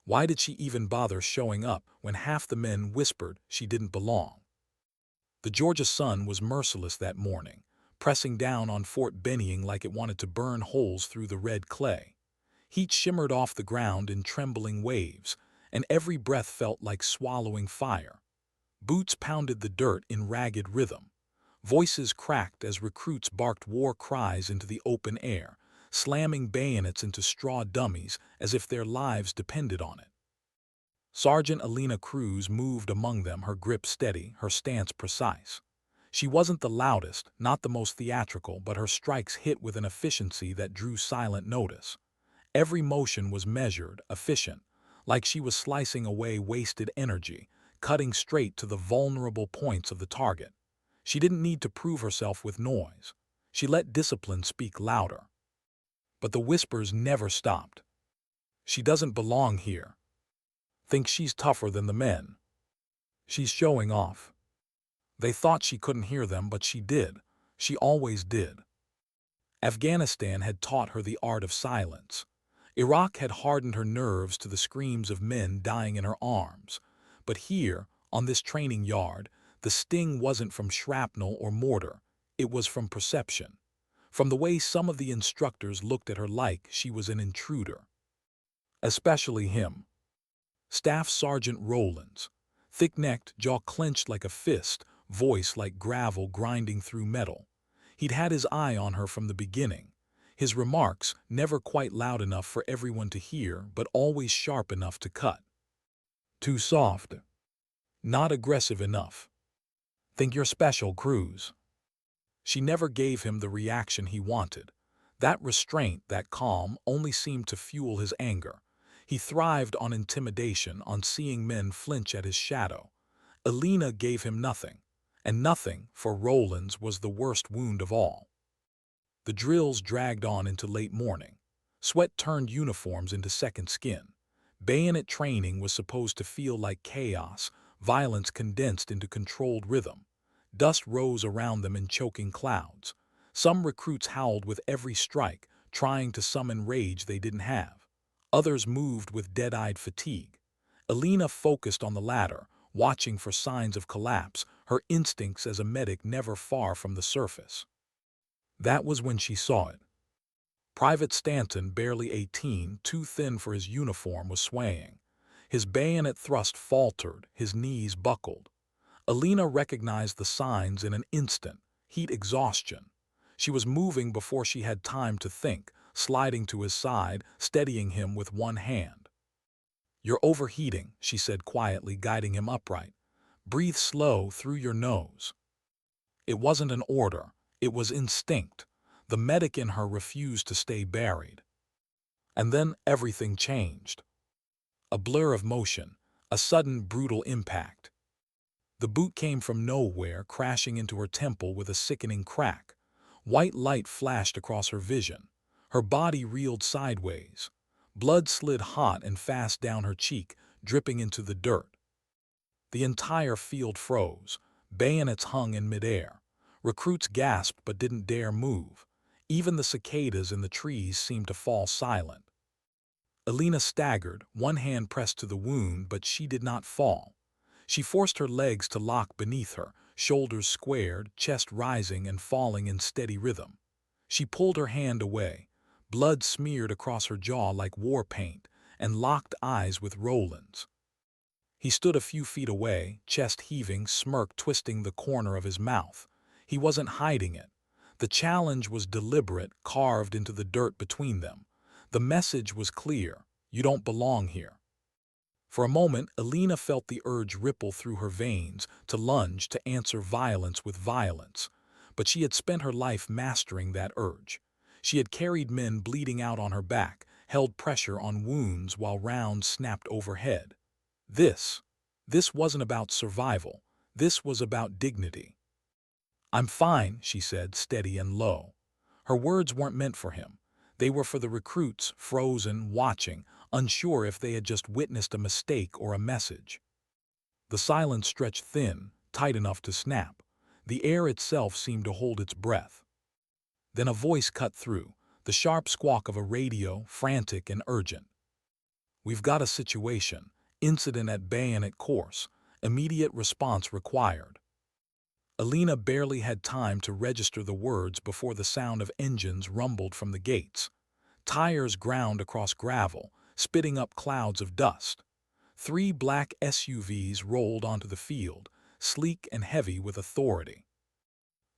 Why did she even bother showing up when half the men whispered she didn't belong? The Georgia sun was merciless that morning, pressing down on Fort Benning like it wanted to burn holes through the red clay. Heat shimmered off the ground in trembling waves, and every breath felt like swallowing fire. Boots pounded the dirt in ragged rhythm. Voices cracked as recruits barked war cries into the open air, slamming bayonets into straw dummies as if their lives depended on it. Sergeant Elena Cruz moved among them, her grip steady, her stance precise. She wasn't the loudest, not the most theatrical, but her strikes hit with an efficiency that drew silent notice. Every motion was measured, efficient, like she was slicing away wasted energy, cutting straight to the vulnerable points of the target. She didn't need to prove herself with noise. She let discipline speak louder. But the whispers never stopped. She doesn't belong here. Thinks she's tougher than the men. She's showing off. They thought she couldn't hear them, but she did. She always did. Afghanistan had taught her the art of silence. Iraq had hardened her nerves to the screams of men dying in her arms. But here, on this training yard, the sting wasn't from shrapnel or mortar. It was from perception. From the way some of the instructors looked at her like she was an intruder. Especially him. Staff Sergeant Rollins. Thick-necked, jaw clenched like a fist, voice like gravel grinding through metal. He'd had his eye on her from the beginning. His remarks, never quite loud enough for everyone to hear, but always sharp enough to cut. Too soft. Not aggressive enough. Think you're special, Cruz. She never gave him the reaction he wanted. That restraint, that calm, only seemed to fuel his anger. He thrived on intimidation, on seeing men flinch at his shadow. Elena gave him nothing, and nothing, for Rollins, was the worst wound of all. The drills dragged on into late morning. Sweat turned uniforms into second skin. Bayonet training was supposed to feel like chaos, violence condensed into controlled rhythm. Dust rose around them in choking clouds. Some recruits howled with every strike, trying to summon rage they didn't have. Others moved with dead-eyed fatigue. Elena focused on the latter, watching for signs of collapse, her instincts as a medic never far from the surface. That was when she saw it. Private Stanton, barely 18, too thin for his uniform, was swaying. His bayonet thrust faltered, his knees buckled. Elena recognized the signs in an instant: heat exhaustion. She was moving before she had time to think, sliding to his side, steadying him with one hand. "You're overheating," she said quietly, guiding him upright. "Breathe slow through your nose." It wasn't an order, it was instinct. The medic in her refused to stay buried. And then everything changed. A blur of motion, a sudden brutal impact. The boot came from nowhere, crashing into her temple with a sickening crack. White light flashed across her vision. Her body reeled sideways. Blood slid hot and fast down her cheek, dripping into the dirt. The entire field froze. Bayonets hung in midair. Recruits gasped but didn't dare move. Even the cicadas in the trees seemed to fall silent. Elena staggered, one hand pressed to the wound, but she did not fall. She forced her legs to lock beneath her, shoulders squared, chest rising and falling in steady rhythm. She pulled her hand away. Blood smeared across her jaw like war paint, and locked eyes with Rollins. He stood a few feet away, chest heaving, smirk twisting the corner of his mouth. He wasn't hiding it. The challenge was deliberate, carved into the dirt between them. The message was clear: you don't belong here. For a moment, Elena felt the urge ripple through her veins, to lunge, to answer violence with violence. But she had spent her life mastering that urge. She had carried men bleeding out on her back, held pressure on wounds while rounds snapped overhead. This wasn't about survival. This was about dignity. "I'm fine," she said, steady and low. Her words weren't meant for him. They were for the recruits, frozen, watching, unsure if they had just witnessed a mistake or a message. The silence stretched thin, tight enough to snap. The air itself seemed to hold its breath. Then a voice cut through, the sharp squawk of a radio, frantic and urgent. "We've got a situation. Incident at bayonet course. Immediate response required." Elena barely had time to register the words before the sound of engines rumbled from the gates. Tires ground across gravel, spitting up clouds of dust. 3 black SUVs rolled onto the field, sleek and heavy with authority.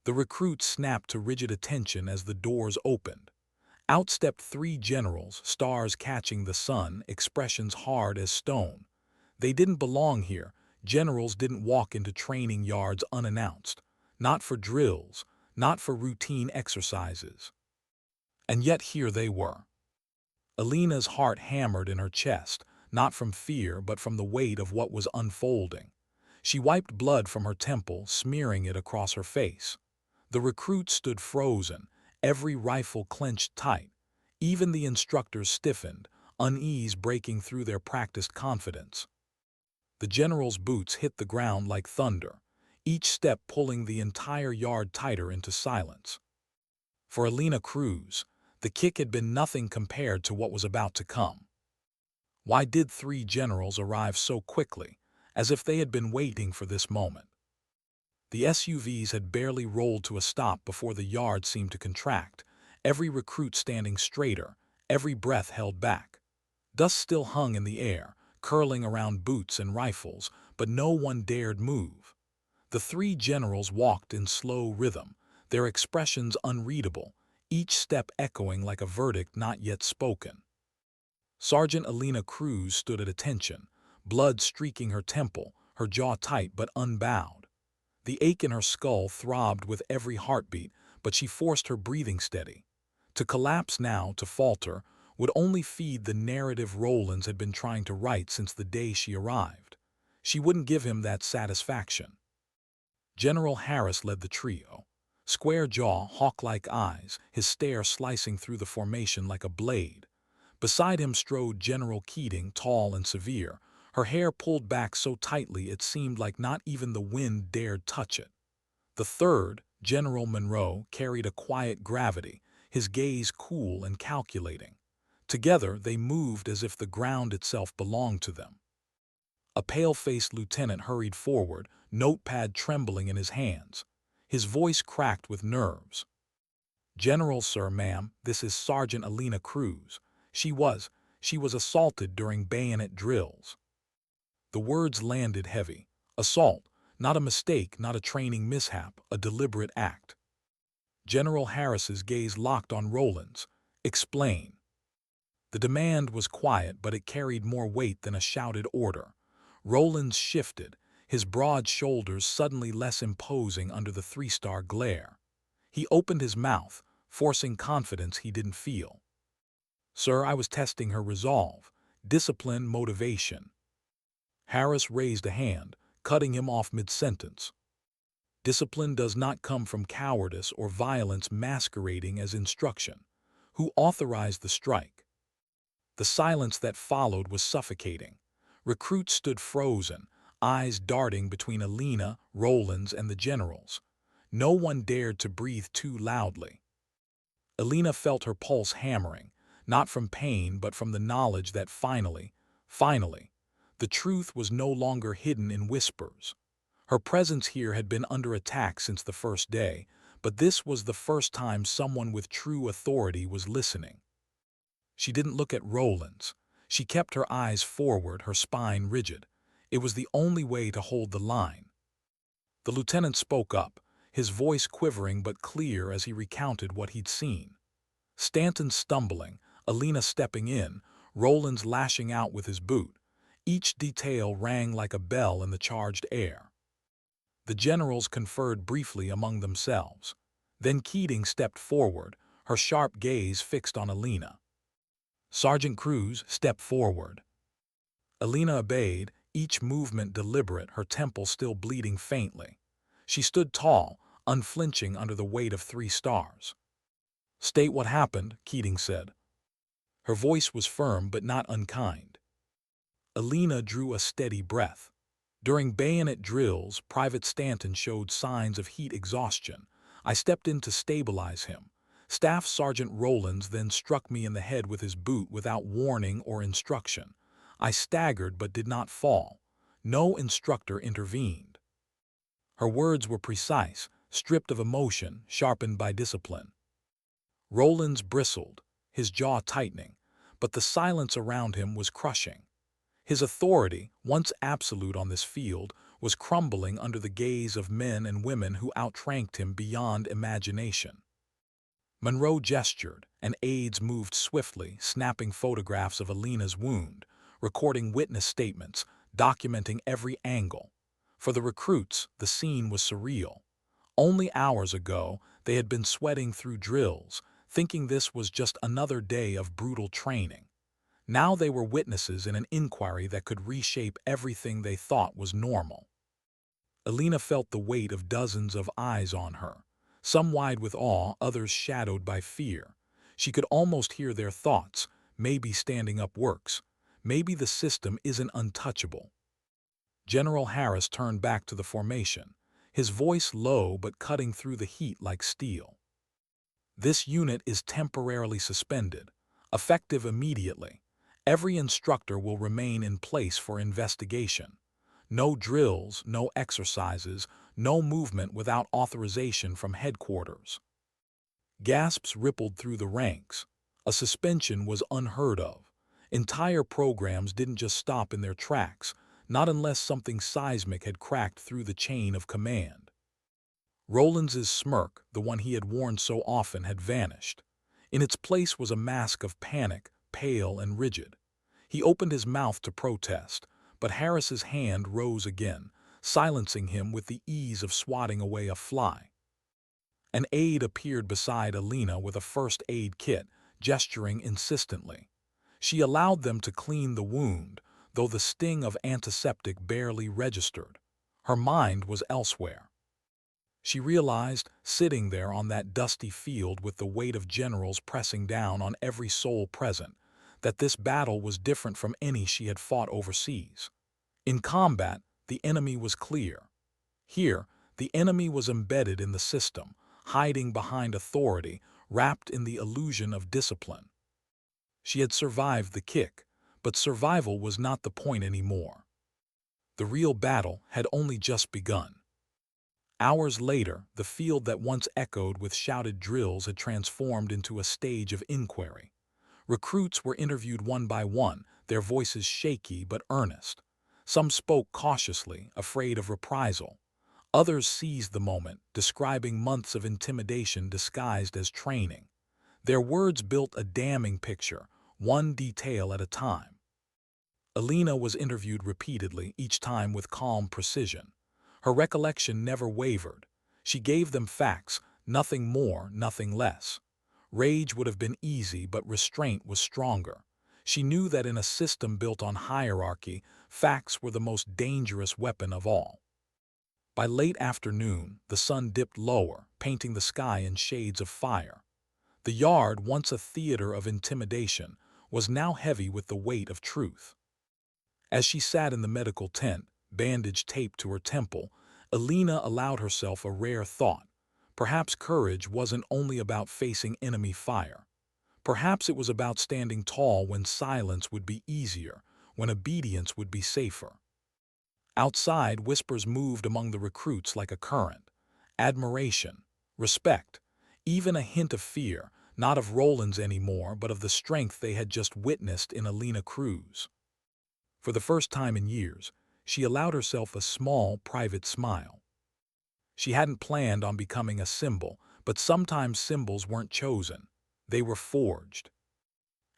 The recruits snapped to rigid attention as the doors opened. Out stepped 3 generals, stars catching the sun, expressions hard as stone. They didn't belong here. Generals didn't walk into training yards unannounced. Not for drills, not for routine exercises. And yet here they were. Elena's heart hammered in her chest, not from fear but from the weight of what was unfolding. She wiped blood from her temple, smearing it across her face. The recruits stood frozen, every rifle clenched tight. Even the instructors stiffened, unease breaking through their practiced confidence. The general's boots hit the ground like thunder, each step pulling the entire yard tighter into silence. For Elena Cruz, the kick had been nothing compared to what was about to come. Why did 3 generals arrive so quickly, as if they had been waiting for this moment? The SUVs had barely rolled to a stop before the yard seemed to contract, every recruit standing straighter, every breath held back. Dust still hung in the air, curling around boots and rifles, but no one dared move. The 3 generals walked in slow rhythm, their expressions unreadable, each step echoing like a verdict not yet spoken. Sergeant Elena Cruz stood at attention, blood streaking her temple, her jaw tight but unbowed. The ache in her skull throbbed with every heartbeat, but she forced her breathing steady. To collapse now, to falter, would only feed the narrative Rollins had been trying to write since the day she arrived. She wouldn't give him that satisfaction. General Harris led the trio. Square jaw, hawk-like eyes, his stare slicing through the formation like a blade. Beside him strode General Keating, tall and severe, her hair pulled back so tightly it seemed like not even the wind dared touch it. The third, General Monroe, carried a quiet gravity, his gaze cool and calculating. Together they moved as if the ground itself belonged to them. A pale-faced lieutenant hurried forward, notepad trembling in his hands. His voice cracked with nerves. "General, sir, ma'am, this is Sergeant Elena Cruz. She was assaulted during bayonet drills." The words landed heavy. Assault, not a mistake, not a training mishap, a deliberate act. General Harris's gaze locked on Rollins. "Explain." The demand was quiet, but it carried more weight than a shouted order. Rollins shifted, his broad shoulders suddenly less imposing under the 3-star glare. He opened his mouth, forcing confidence he didn't feel. "Sir, I was testing her resolve, discipline, motivation." Harris raised a hand, cutting him off mid-sentence. "Discipline does not come from cowardice or violence masquerading as instruction. Who authorized the strike?" The silence that followed was suffocating. Recruits stood frozen, eyes darting between Elena, Rollins, and the generals. No one dared to breathe too loudly. Elena felt her pulse hammering, not from pain but from the knowledge that finally, the truth was no longer hidden in whispers. Her presence here had been under attack since the first day, but this was the first time someone with true authority was listening. She didn't look at Rollins. She kept her eyes forward, her spine rigid. It was the only way to hold the line. The lieutenant spoke up, his voice quivering but clear as he recounted what he'd seen. Stanton stumbling, Elena stepping in, Rollins lashing out with his boot. Each detail rang like a bell in the charged air. The generals conferred briefly among themselves. Then Keating stepped forward, her sharp gaze fixed on Elena. "Sergeant Cruz, step forward." Elena obeyed, each movement deliberate, her temple still bleeding faintly. She stood tall, unflinching under the weight of 3 stars. "State what happened," Keating said. Her voice was firm but not unkind. Elena drew a steady breath. "During bayonet drills, Private Stanton showed signs of heat exhaustion. I stepped in to stabilize him. Staff Sergeant Rollins then struck me in the head with his boot without warning or instruction. I staggered but did not fall. No instructor intervened. Her words were precise, stripped of emotion, sharpened by discipline. Rollins bristled, his jaw tightening, but the silence around him was crushing. His authority, once absolute on this field, was crumbling under the gaze of men and women who outranked him beyond imagination. Monroe gestured, and aides moved swiftly, snapping photographs of Elena's wound, recording witness statements, documenting every angle. For the recruits, the scene was surreal. Only hours ago, they had been sweating through drills, thinking this was just another day of brutal training. Now they were witnesses in an inquiry that could reshape everything they thought was normal. Elena felt the weight of dozens of eyes on her, some wide with awe, others shadowed by fear. She could almost hear their thoughts, maybe standing up works, maybe the system isn't untouchable. General Harris turned back to the formation, his voice low but cutting through the heat like steel. This unit is temporarily suspended, effective immediately. Every instructor will remain in place for investigation. No drills, no exercises, no movement without authorization from headquarters. Gasps rippled through the ranks. A suspension was unheard of. Entire programs didn't just stop in their tracks, not unless something seismic had cracked through the chain of command. Rollins's smirk, the one he had worn so often, had vanished. In its place was a mask of panic, pale and rigid. He opened his mouth to protest, but Harris's hand rose again, silencing him with the ease of swatting away a fly. An aide appeared beside Elena with a first aid kit, gesturing insistently. She allowed them to clean the wound, though the sting of antiseptic barely registered. Her mind was elsewhere. She realized, sitting there on that dusty field with the weight of generals pressing down on every soul present, that this battle was different from any she had fought overseas. In combat, the enemy was clear. Here, the enemy was embedded in the system, hiding behind authority, wrapped in the illusion of discipline. She had survived the kick, but survival was not the point anymore. The real battle had only just begun. Hours later, the field that once echoed with shouted drills had transformed into a stage of inquiry. Recruits were interviewed one by one, their voices shaky but earnest. Some spoke cautiously, afraid of reprisal. Others seized the moment, describing months of intimidation disguised as training. Their words built a damning picture, one detail at a time. Elena was interviewed repeatedly, each time with calm precision. Her recollection never wavered. She gave them facts, nothing more, nothing less. Rage would have been easy, but restraint was stronger. She knew that in a system built on hierarchy, facts were the most dangerous weapon of all. By late afternoon, the sun dipped lower, painting the sky in shades of fire. The yard, once a theater of intimidation, was now heavy with the weight of truth. As she sat in the medical tent, bandage taped to her temple, Elena allowed herself a rare thought. Perhaps courage wasn't only about facing enemy fire. Perhaps it was about standing tall when silence would be easier, when obedience would be safer. Outside, whispers moved among the recruits like a current. Admiration, respect, even a hint of fear, not of Rollins anymore, but of the strength they had just witnessed in Elena Cruz. For the first time in years, she allowed herself a small, private smile. She hadn't planned on becoming a symbol, but sometimes symbols weren't chosen. They were forged.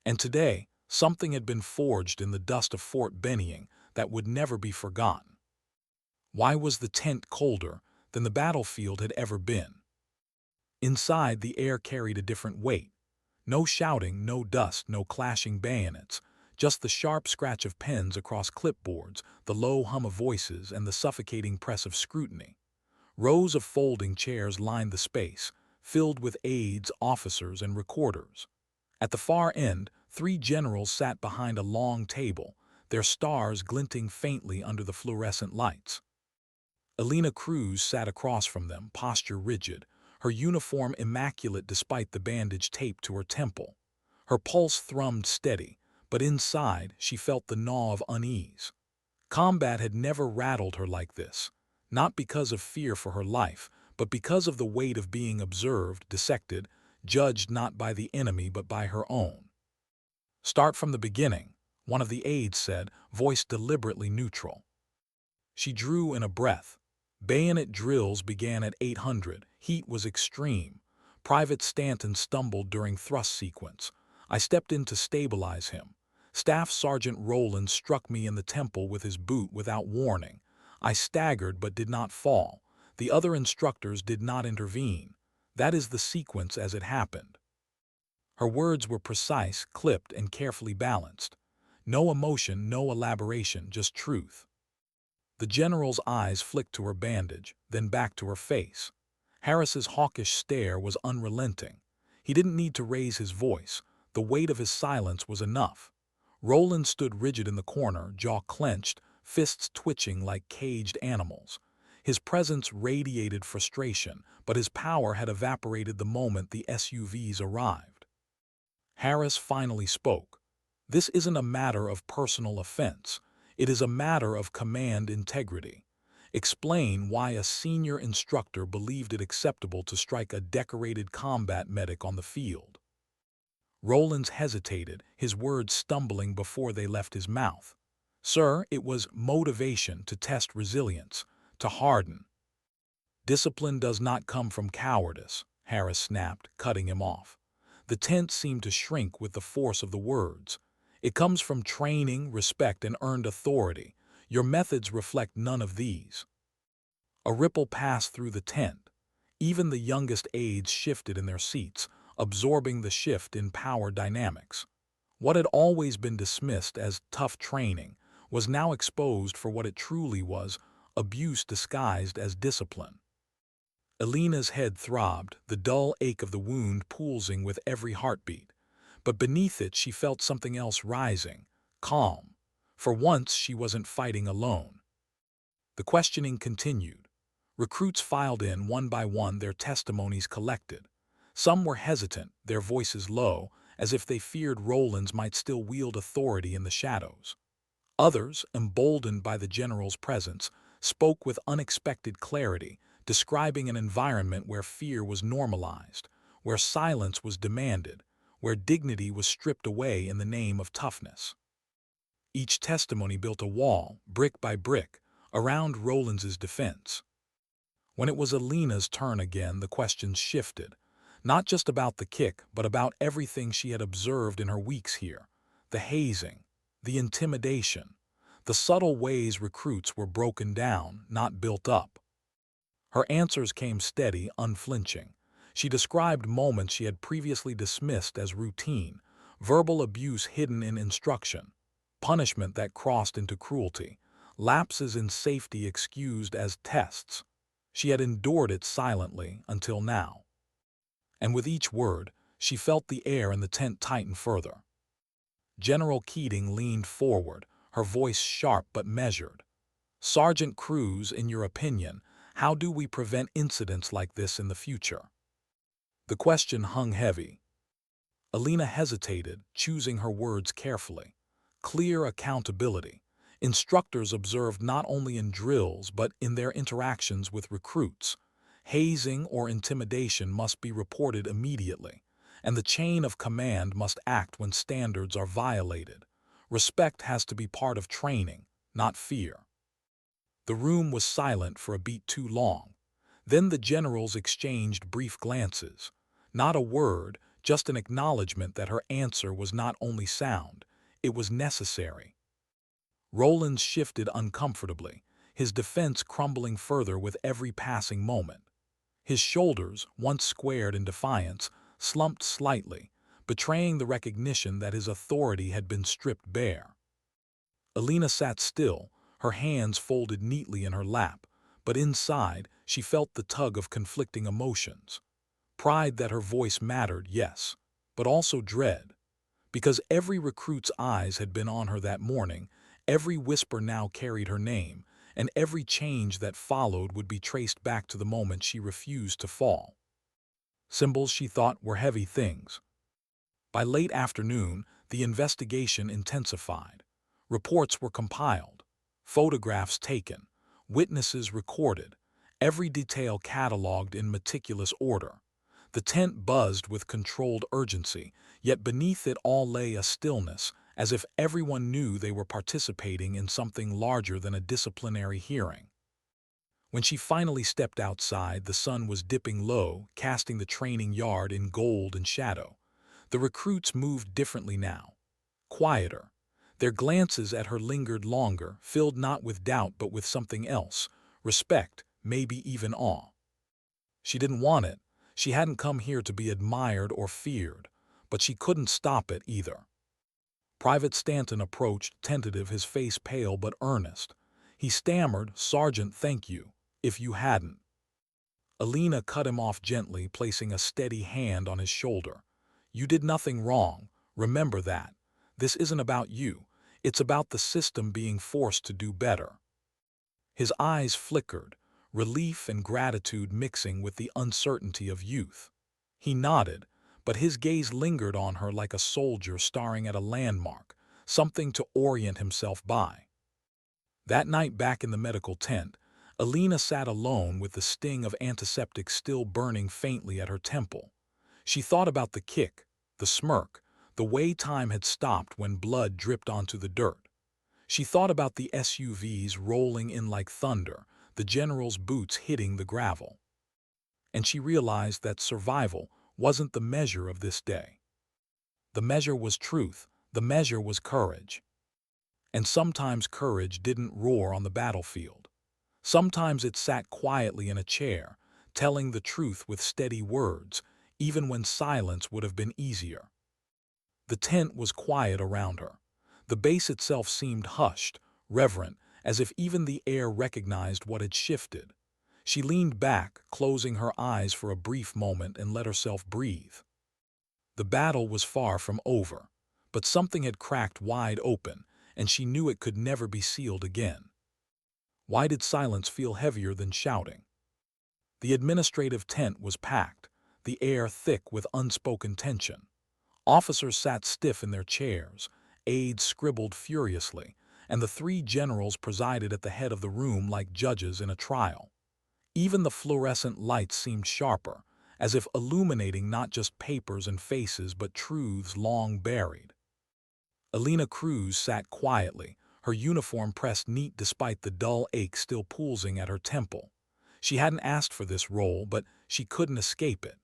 And today, something had been forged in the dust of Fort Benning that would never be forgotten. Why was the tent colder than the battlefield had ever been? Inside, the air carried a different weight. No shouting, no dust, no clashing bayonets, just the sharp scratch of pens across clipboards, the low hum of voices, and the suffocating press of scrutiny. Rows of folding chairs lined the space, filled with aides, officers, and recorders. At the far end, 3 generals sat behind a long table, their stars glinting faintly under the fluorescent lights. Elena Cruz sat across from them, posture rigid, her uniform immaculate despite the bandage taped to her temple. Her pulse thrummed steady, but inside she felt the gnaw of unease. Combat had never rattled her like this, not because of fear for her life, but because of the weight of being observed, dissected, judged not by the enemy but by her own. "Start from the beginning," one of the aides said, voice deliberately neutral. She drew in a breath. Bayonet drills began at 800. Heat was extreme. Private Stanton stumbled during thrust sequence. I stepped in to stabilize him. Staff Sergeant Rollins struck me in the temple with his boot without warning. I staggered but did not fall. The other instructors did not intervene. That is the sequence as it happened. Her words were precise, clipped, and carefully balanced. No emotion, no elaboration, just truth. The general's eyes flicked to her bandage, then back to her face. Harris's hawkish stare was unrelenting. He didn't need to raise his voice. The weight of his silence was enough. Roland stood rigid in the corner, jaw clenched, fists twitching like caged animals. His presence radiated frustration, but his power had evaporated the moment the SUVs arrived. Harris finally spoke. "This isn't a matter of personal offense. It is a matter of command integrity. Explain why a senior instructor believed it acceptable to strike a decorated combat medic on the field." Rollins hesitated, his words stumbling before they left his mouth. "Sir, it was motivation to test resilience, to harden." "Discipline does not come from cowardice," Harris snapped, cutting him off. The tent seemed to shrink with the force of the words. "It comes from training, respect, and earned authority. Your methods reflect none of these." A ripple passed through the tent. Even the youngest aides shifted in their seats, absorbing the shift in power dynamics. What had always been dismissed as tough training was now exposed for what it truly was: abuse disguised as discipline. Elena's head throbbed, the dull ache of the wound pulsing with every heartbeat. But beneath it she felt something else rising, calm. For once she wasn't fighting alone. The questioning continued. Recruits filed in one by one, their testimonies collected. Some were hesitant, their voices low, as if they feared Rollins might still wield authority in the shadows. Others, emboldened by the general's presence, spoke with unexpected clarity, describing an environment where fear was normalized, where silence was demanded, where dignity was stripped away in the name of toughness. Each testimony built a wall, brick by brick, around Rollins's defense. When it was Elena's turn again, the questions shifted, not just about the kick, but about everything she had observed in her weeks here: the hazing, the intimidation, the subtle ways recruits were broken down, not built up. Her answers came steady, unflinching. She described moments she had previously dismissed as routine, verbal abuse hidden in instruction, punishment that crossed into cruelty, lapses in safety excused as tests. She had endured it silently until now. And with each word, she felt the air in the tent tighten further. General Keating leaned forward, her voice sharp but measured. "Sergeant Cruz, in your opinion, how do we prevent incidents like this in the future?" The question hung heavy. Elena hesitated, choosing her words carefully. Clear accountability. Instructors observed not only in drills but in their interactions with recruits. Hazing or intimidation must be reported immediately, and the chain of command must act when standards are violated. Respect has to be part of training, not fear. The room was silent for a beat too long. Then the generals exchanged brief glances. Not a word, just an acknowledgement that her answer was not only sound, it was necessary. Rollins shifted uncomfortably, his defense crumbling further with every passing moment. His shoulders, once squared in defiance, slumped slightly, betraying the recognition that his authority had been stripped bare. Elena sat still, her hands folded neatly in her lap, but inside she felt the tug of conflicting emotions. Pride that her voice mattered, yes, but also dread. Because every recruit's eyes had been on her that morning, every whisper now carried her name, and every change that followed would be traced back to the moment she refused to fall. Symbols, she thought, were heavy things. By late afternoon, The investigation intensified. Reports were compiled, photographs taken, witnesses recorded, every detail catalogued in meticulous order. The tent buzzed with controlled urgency, yet beneath it all lay a stillness, as if everyone knew they were participating in something larger than a disciplinary hearing. When she finally stepped outside, the sun was dipping low, casting the training yard in gold and shadow. The recruits moved differently now, quieter. Their glances at her lingered longer, filled not with doubt but with something else, respect, maybe even awe. She didn't want it. She hadn't come here to be admired or feared, but she couldn't stop it either. Private Stanton approached, tentative, his face pale but earnest. He stammered, "Sergeant, thank you, if you hadn't." Elena cut him off gently, placing a steady hand on his shoulder. "You did nothing wrong. Remember that. This isn't about you. It's about the system being forced to do better." His eyes flickered, relief and gratitude mixing with the uncertainty of youth. He nodded, but his gaze lingered on her like a soldier staring at a landmark, something to orient himself by. That night back in the medical tent, Elena sat alone with the sting of antiseptic still burning faintly at her temple. She thought about the kick, the smirk, the way time had stopped when blood dripped onto the dirt. She thought about the SUVs rolling in like thunder, the general's boots hitting the gravel. And she realized that survival wasn't the measure of this day. The measure was truth, the measure was courage. And sometimes courage didn't roar on the battlefield. Sometimes it sat quietly in a chair, telling the truth with steady words, even when silence would have been easier. The tent was quiet around her. The base itself seemed hushed, reverent, as if even the air recognized what had shifted. She leaned back, closing her eyes for a brief moment, and let herself breathe. The battle was far from over, but something had cracked wide open, and she knew it could never be sealed again. Why did silence feel heavier than shouting? The administrative tent was packed, the air thick with unspoken tension. Officers sat stiff in their chairs, aides scribbled furiously, and the three generals presided at the head of the room like judges in a trial. Even the fluorescent lights seemed sharper, as if illuminating not just papers and faces but truths long buried. Elena Cruz sat quietly, her uniform pressed neat despite the dull ache still pulsing at her temple. She hadn't asked for this role, but she couldn't escape it.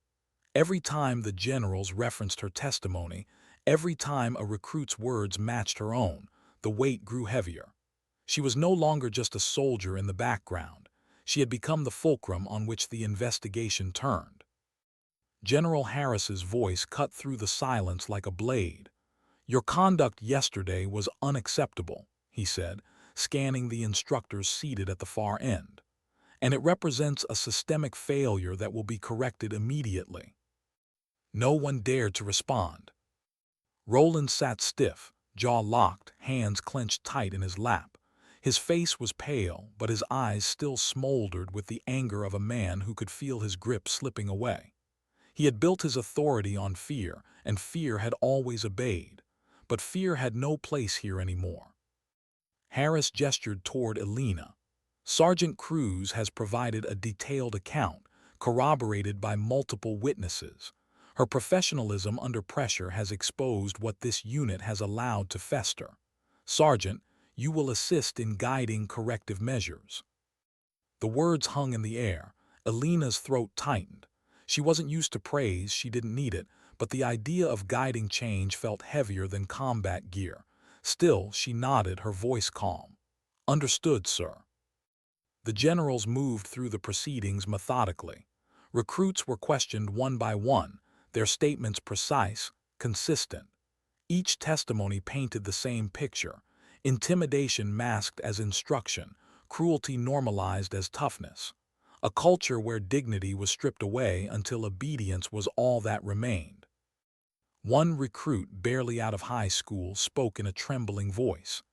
Every time the generals referenced her testimony, every time a recruit's words matched her own, the weight grew heavier. She was no longer just a soldier in the background. She had become the fulcrum on which the investigation turned. General Harris's voice cut through the silence like a blade. "Your conduct yesterday was unacceptable," he said, scanning the instructors seated at the far end. "And it represents a systemic failure that will be corrected immediately." No one dared to respond. Rollins sat stiff, jaw locked, hands clenched tight in his lap. His face was pale, but his eyes still smoldered with the anger of a man who could feel his grip slipping away. He had built his authority on fear, and fear had always obeyed. But fear had no place here anymore. Harris gestured toward Elena. "Sergeant Cruz has provided a detailed account, corroborated by multiple witnesses. Her professionalism under pressure has exposed what this unit has allowed to fester. Sergeant, you will assist in guiding corrective measures." The words hung in the air. Elena's throat tightened. She wasn't used to praise, she didn't need it, but the idea of guiding change felt heavier than combat gear. Still, she nodded, her voice calm. "Understood, sir." The generals moved through the proceedings methodically. Recruits were questioned one by one, their statements precise, consistent. Each testimony painted the same picture: intimidation masked as instruction, cruelty normalized as toughness. A culture where dignity was stripped away until obedience was all that remained. One recruit, barely out of high school, spoke in a trembling voice.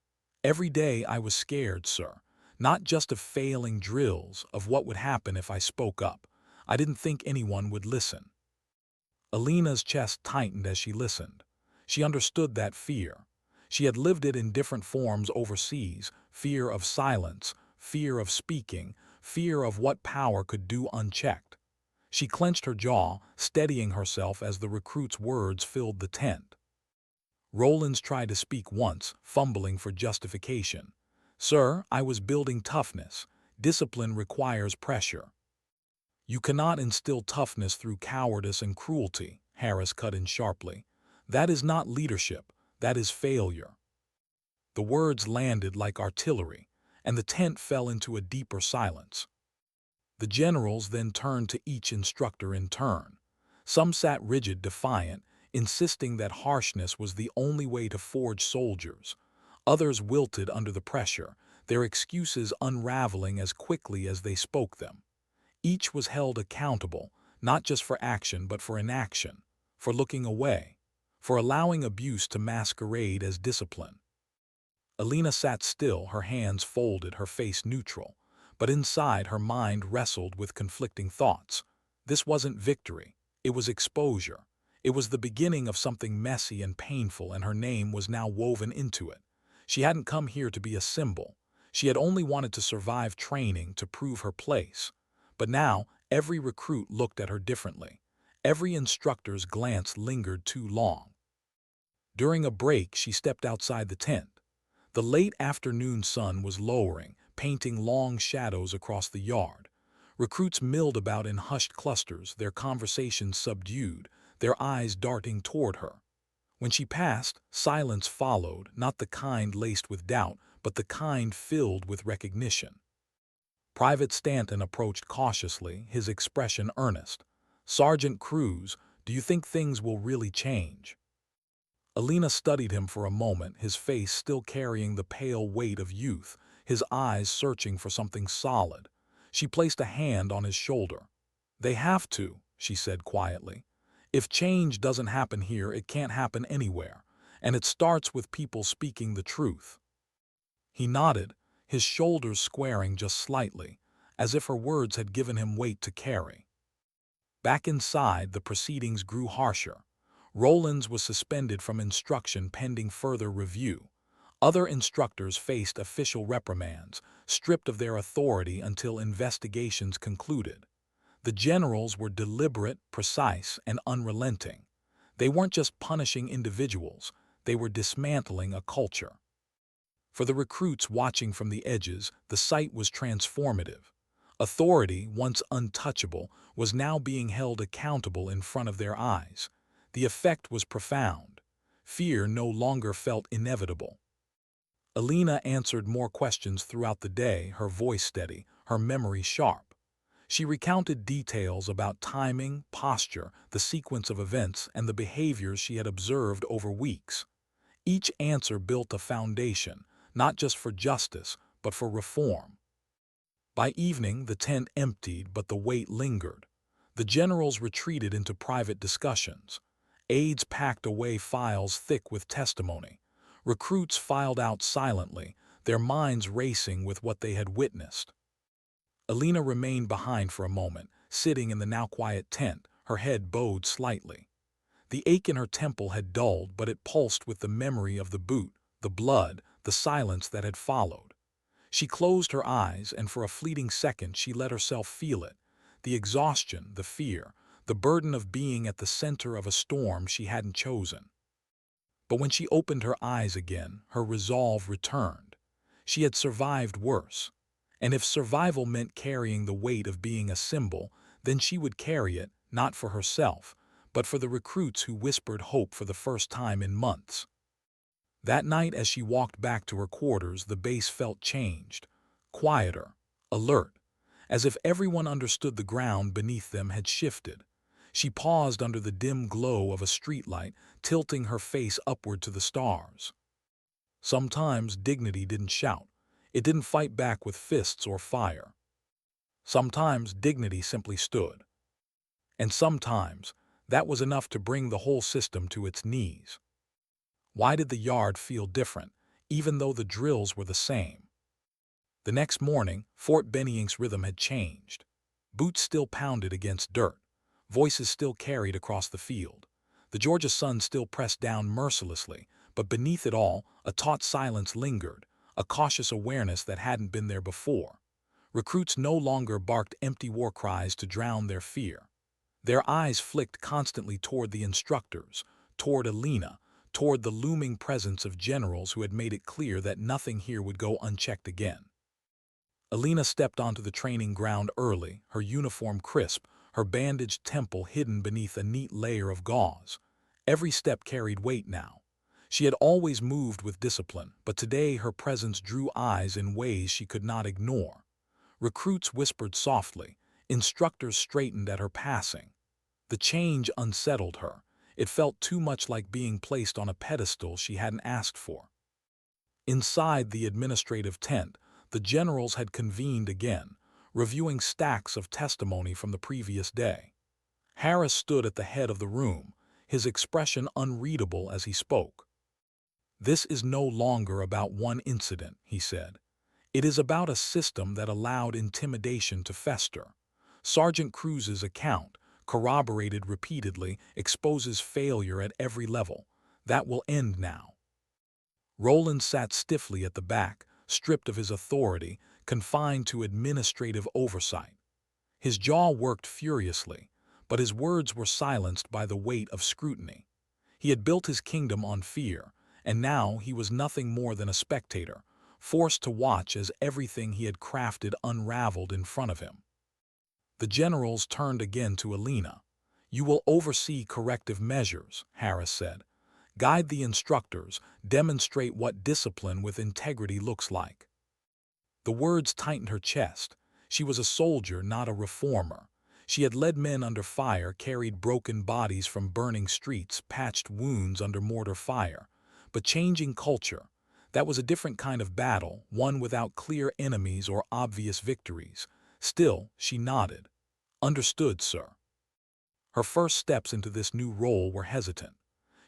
"Every day I was scared, sir. Not just of failing drills, of what would happen if I spoke up. I didn't think anyone would listen." Elena's chest tightened as she listened. She understood that fear. She had lived it in different forms overseas: fear of silence, fear of speaking, fear of what power could do unchecked. She clenched her jaw, steadying herself as the recruit's words filled the tent. Rollins tried to speak once, fumbling for justification. "Sir, I was building toughness. Discipline requires pressure." "You cannot instill toughness through cowardice and cruelty," Harris cut in sharply. "That is not leadership, that is failure." The words landed like artillery, and the tent fell into a deeper silence. The generals then turned to each instructor in turn. Some sat rigid, defiant, insisting that harshness was the only way to forge soldiers. Others wilted under the pressure, their excuses unraveling as quickly as they spoke them. Each was held accountable, not just for action but for inaction, for looking away, for allowing abuse to masquerade as discipline. Elena sat still, her hands folded, her face neutral, but inside her mind wrestled with conflicting thoughts. This wasn't victory, it was exposure. It was the beginning of something messy and painful, and her name was now woven into it. She hadn't come here to be a symbol. She had only wanted to survive training, to prove her place. But now, every recruit looked at her differently. Every instructor's glance lingered too long. During a break, she stepped outside the tent. The late afternoon sun was lowering, painting long shadows across the yard. Recruits milled about in hushed clusters, their conversations subdued, their eyes darting toward her. When she passed, silence followed, not the kind laced with doubt, but the kind filled with recognition. Private Stanton approached cautiously, his expression earnest. "Sergeant Cruz, do you think things will really change?" Elena studied him for a moment, his face still carrying the pale weight of youth, his eyes searching for something solid. She placed a hand on his shoulder. "They have to," she said quietly. "If change doesn't happen here, it can't happen anywhere, and it starts with people speaking the truth." He nodded, his shoulders squaring just slightly, as if her words had given him weight to carry. Back inside, the proceedings grew harsher. Rollins was suspended from instruction pending further review. Other instructors faced official reprimands, stripped of their authority until investigations concluded. The generals were deliberate, precise, and unrelenting. They weren't just punishing individuals, they were dismantling a culture. For the recruits watching from the edges, the sight was transformative. Authority, once untouchable, was now being held accountable in front of their eyes. The effect was profound. Fear no longer felt inevitable. Elena answered more questions throughout the day, her voice steady, her memory sharp. She recounted details about timing, posture, the sequence of events, and the behaviors she had observed over weeks. Each answer built a foundation, not just for justice, but for reform. By evening, the tent emptied, but the weight lingered. The generals retreated into private discussions. Aides packed away files thick with testimony. Recruits filed out silently, their minds racing with what they had witnessed. Elena remained behind for a moment, sitting in the now quiet tent, her head bowed slightly. The ache in her temple had dulled, but it pulsed with the memory of the boot, the blood, the silence that had followed. She closed her eyes, and for a fleeting second she let herself feel it. The exhaustion, the fear, the burden of being at the center of a storm she hadn't chosen. But when she opened her eyes again, her resolve returned. She had survived worse. And if survival meant carrying the weight of being a symbol, then she would carry it, not for herself, but for the recruits who whispered hope for the first time in months. That night, as she walked back to her quarters, the base felt changed, quieter, alert, as if everyone understood the ground beneath them had shifted. She paused under the dim glow of a streetlight, tilting her face upward to the stars. Sometimes dignity didn't shout. It didn't fight back with fists or fire. Sometimes dignity simply stood. And sometimes that was enough to bring the whole system to its knees. Why did the yard feel different, even though the drills were the same? The next morning, Fort Bennink's rhythm had changed. Boots still pounded against dirt. Voices still carried across the field. The Georgia sun still pressed down mercilessly, but beneath it all, a taut silence lingered, a cautious awareness that hadn't been there before. Recruits no longer barked empty war cries to drown their fear. Their eyes flicked constantly toward the instructors, toward Elena, toward the looming presence of generals who had made it clear that nothing here would go unchecked again. Elena stepped onto the training ground early, her uniform crisp, her bandaged temple hidden beneath a neat layer of gauze. Every step carried weight now. She had always moved with discipline, but today her presence drew eyes in ways she could not ignore. Recruits whispered softly, instructors straightened at her passing. The change unsettled her. It felt too much like being placed on a pedestal she hadn't asked for. Inside the administrative tent, the generals had convened again, reviewing stacks of testimony from the previous day. Harris stood at the head of the room, his expression unreadable as he spoke. "This is no longer about one incident," he said. "It is about a system that allowed intimidation to fester. Sergeant Cruz's account, corroborated repeatedly, exposes failure at every level. That will end now." Rollins sat stiffly at the back, stripped of his authority, confined to administrative oversight. His jaw worked furiously, but his words were silenced by the weight of scrutiny. He had built his kingdom on fear, and now he was nothing more than a spectator, forced to watch as everything he had crafted unraveled in front of him. The generals turned again to Elena. "You will oversee corrective measures," Harris said. "Guide the instructors, demonstrate what discipline with integrity looks like." The words tightened her chest. She was a soldier, not a reformer. She had led men under fire, carried broken bodies from burning streets, patched wounds under mortar fire. But changing culture, that was a different kind of battle, one without clear enemies or obvious victories. Still, she nodded. "Understood, sir." Her first steps into this new role were hesitant.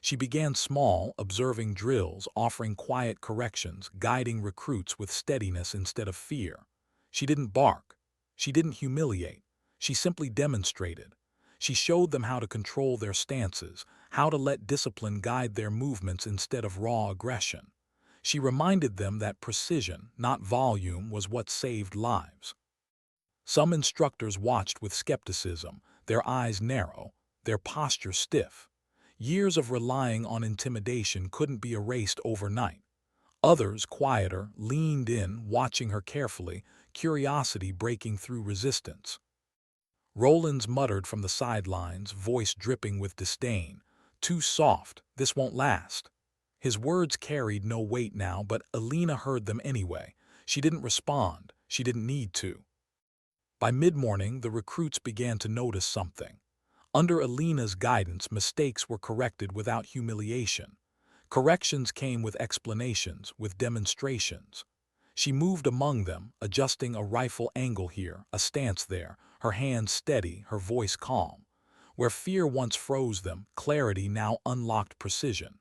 She began small, observing drills, offering quiet corrections, guiding recruits with steadiness instead of fear. She didn't bark. She didn't humiliate. She simply demonstrated. She showed them how to control their stances, how to let discipline guide their movements instead of raw aggression. She reminded them that precision, not volume, was what saved lives. Some instructors watched with skepticism, their eyes narrow, their posture stiff. Years of relying on intimidation couldn't be erased overnight. Others, quieter, leaned in, watching her carefully, curiosity breaking through resistance. Rollins muttered from the sidelines, voice dripping with disdain. "Too soft, this won't last." His words carried no weight now, but Elena heard them anyway. She didn't respond. She didn't need to. By mid-morning, the recruits began to notice something. Under Elena's guidance, mistakes were corrected without humiliation. Corrections came with explanations, with demonstrations. She moved among them, adjusting a rifle angle here, a stance there, her hands steady, her voice calm. Where fear once froze them, clarity now unlocked precision.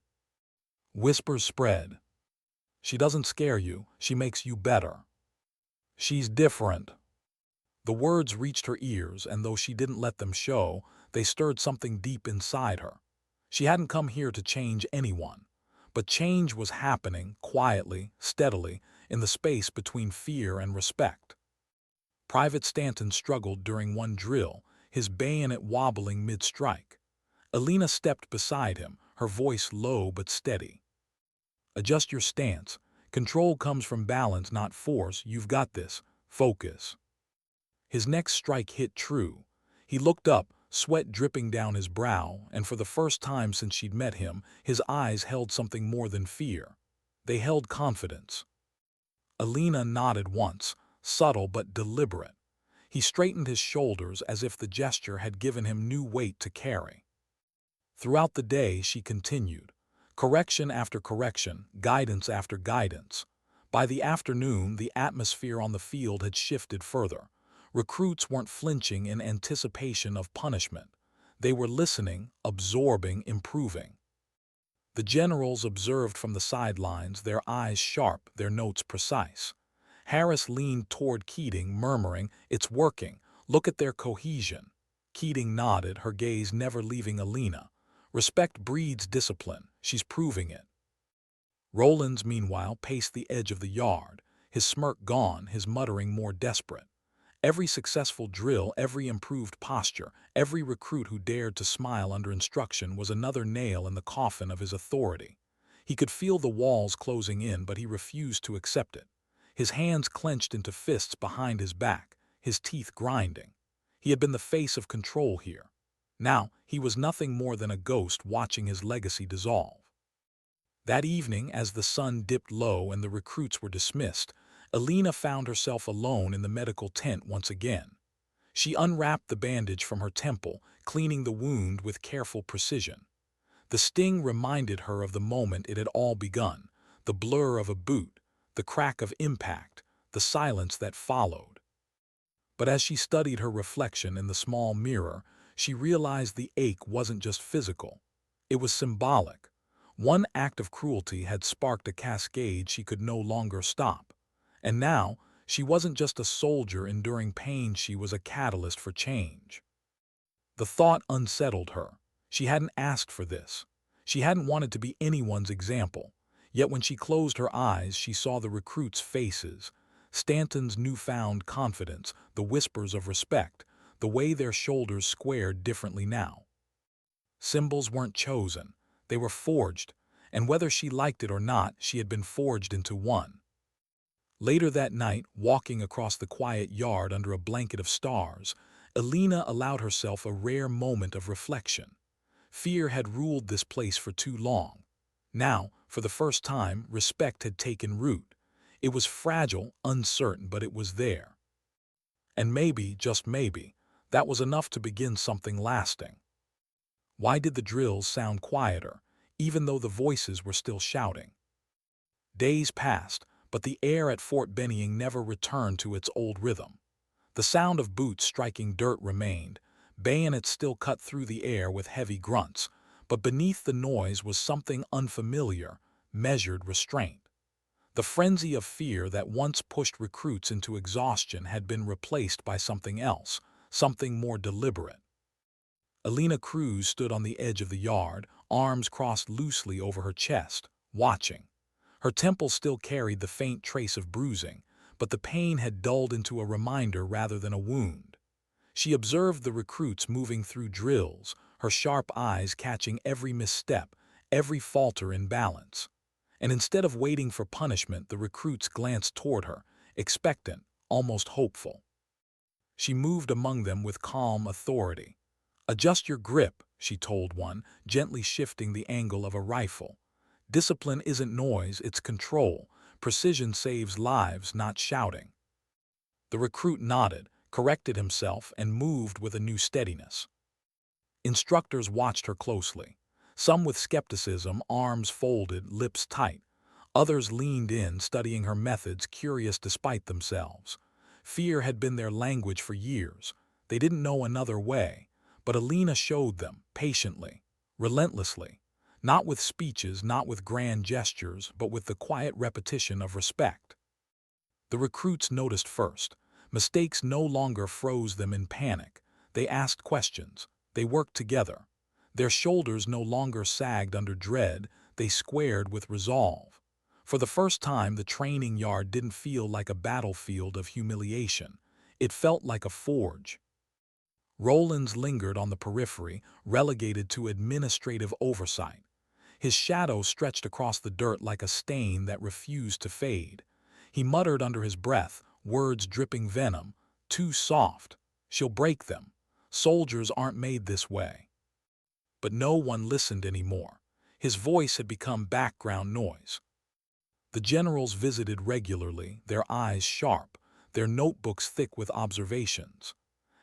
Whispers spread. "She doesn't scare you, she makes you better. She's different." The words reached her ears, and though she didn't let them show, they stirred something deep inside her. She hadn't come here to change anyone. But change was happening, quietly, steadily, in the space between fear and respect. Private Stanton struggled during one drill, his bayonet wobbling mid-strike. Elena stepped beside him, her voice low but steady. "Adjust your stance. Control comes from balance, not force. You've got this. Focus." His next strike hit true. He looked up, sweat dripping down his brow, and for the first time since she'd met him, his eyes held something more than fear. They held confidence. Elena nodded once, subtle but deliberate. He straightened his shoulders as if the gesture had given him new weight to carry. Throughout the day, she continued. Correction after correction, guidance after guidance. By the afternoon, the atmosphere on the field had shifted further. Recruits weren't flinching in anticipation of punishment. They were listening, absorbing, improving. The generals observed from the sidelines, their eyes sharp, their notes precise. Harris leaned toward Keating, murmuring, "It's working. Look at their cohesion." Keating nodded, her gaze never leaving Elena. Respect breeds discipline. She's proving it. Rollins, meanwhile, paced the edge of the yard, his smirk gone, his muttering more desperate. Every successful drill, every improved posture, every recruit who dared to smile under instruction was another nail in the coffin of his authority. He could feel the walls closing in, but he refused to accept it. His hands clenched into fists behind his back, his teeth grinding. He had been the face of control here. Now, he was nothing more than a ghost watching his legacy dissolve. That evening, as the sun dipped low and the recruits were dismissed, Elena found herself alone in the medical tent once again. She unwrapped the bandage from her temple, cleaning the wound with careful precision. The sting reminded her of the moment it had all begun, the blur of a boot, the crack of impact, the silence that followed. But as she studied her reflection in the small mirror, she realized the ache wasn't just physical. It was symbolic. One act of cruelty had sparked a cascade she could no longer stop. And now, she wasn't just a soldier enduring pain, she was a catalyst for change. The thought unsettled her. She hadn't asked for this. She hadn't wanted to be anyone's example. Yet when she closed her eyes, she saw the recruits' faces, Stanton's newfound confidence, the whispers of respect, the way their shoulders squared differently now. Symbols weren't chosen. They were forged, and whether she liked it or not, she had been forged into one. Later that night, walking across the quiet yard under a blanket of stars, Elena allowed herself a rare moment of reflection. Fear had ruled this place for too long. Now, for the first time, respect had taken root. It was fragile, uncertain, but it was there. And maybe, just maybe, that was enough to begin something lasting. Why did the drills sound quieter, even though the voices were still shouting? Days passed, but the air at Fort Benning never returned to its old rhythm. The sound of boots striking dirt remained, bayonets still cut through the air with heavy grunts, but beneath the noise was something unfamiliar, measured restraint. The frenzy of fear that once pushed recruits into exhaustion had been replaced by something else, something more deliberate. Elena Cruz stood on the edge of the yard, arms crossed loosely over her chest, watching. Her temples still carried the faint trace of bruising, but the pain had dulled into a reminder rather than a wound. She observed the recruits moving through drills, her sharp eyes catching every misstep, every falter in balance. And instead of waiting for punishment, the recruits glanced toward her, expectant, almost hopeful. She moved among them with calm authority. "Adjust your grip," she told one, gently shifting the angle of a rifle. "Discipline isn't noise, it's control. Precision saves lives, not shouting." The recruit nodded, corrected himself, and moved with a new steadiness. Instructors watched her closely. Some with skepticism, arms folded, lips tight. Others leaned in, studying her methods, curious despite themselves. Fear had been their language for years. They didn't know another way. But Elena showed them, patiently, relentlessly, not with speeches, not with grand gestures, but with the quiet repetition of respect. The recruits noticed first. Mistakes no longer froze them in panic. They asked questions. They worked together. Their shoulders no longer sagged under dread. They squared with resolve. For the first time, the training yard didn't feel like a battlefield of humiliation. It felt like a forge. Rollins lingered on the periphery, relegated to administrative oversight. His shadow stretched across the dirt like a stain that refused to fade. He muttered under his breath, words dripping venom, "Too soft. She'll break them. Soldiers aren't made this way." But no one listened anymore. His voice had become background noise. The generals visited regularly, their eyes sharp, their notebooks thick with observations.